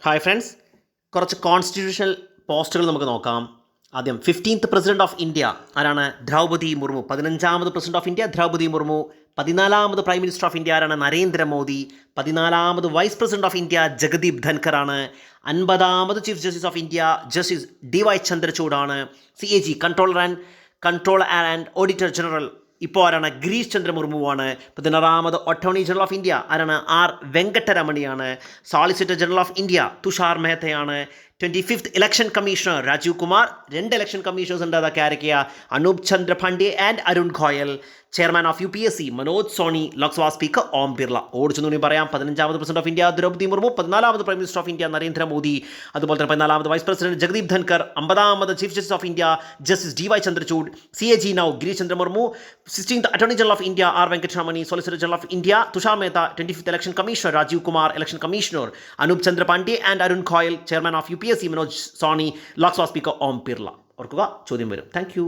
Hi friends, കുറച്ച് constitutional പോസ്റ്റുകൾ നമുക്ക് നോക്കാം. ആദ്യം 15th പ്രസിഡന്റ് ഓഫ് ഇന്ത്യ ആരാണ്? Draupadi Murmu. 15ാമത് president of India Draupadi Murmu. 14ാമത് prime minister of India ആരാണ്? Narendra Modi. 14ാമത് vice president of India Jagdeep Dhankhar ആണ്. 50ാമത് chief justice of India justice DY Chandrachud ആണ്. CAG controller and auditor general ഇപ്പോൾ ആരാണ്? Girish Chandra മുർമുവാണ്. 16ാമത് attorney general of India ആരാണ്? R വെങ്കട്ടരമണിയാണ്. Solicitor general of India Tushar മെഹ്തയാണ്. 25th election commissioner Rajeev Kumar. 2 election commissioners ഉണ്ട്, അതൊക്കെ ആരൊക്കെയാ? Anoop Chandra Pandey and Arun Goyal. Chairman of UPSC Manoj Sony. Lok Sabha speaker Om Birla. ഓടിച്ചെന്നു പറയാം. 15ാമത് president of India Draupadi Murmu. 14ാമത് prime minister of India Narendra Modi. അതുപോലെ തന്നെ 14ാമത് vice president Jagdeep Dhankhar. 50ാമത് chief justice of India justice DY Chandrachud. CAG now Girish Chandra Murmu. 16th attorney general of India R Venkataramani. Solicitor general of India Tushar Mehta. 25th election commissioner Rajeev Kumar. Election commissioner Anoop Chandra Pandey and Arun Goyal. Chairman of UPSC Manoj Sony. Lok Sabha speaker Om Birla. ഓർക്കുക, ചോദ്യം വരും. Thank you.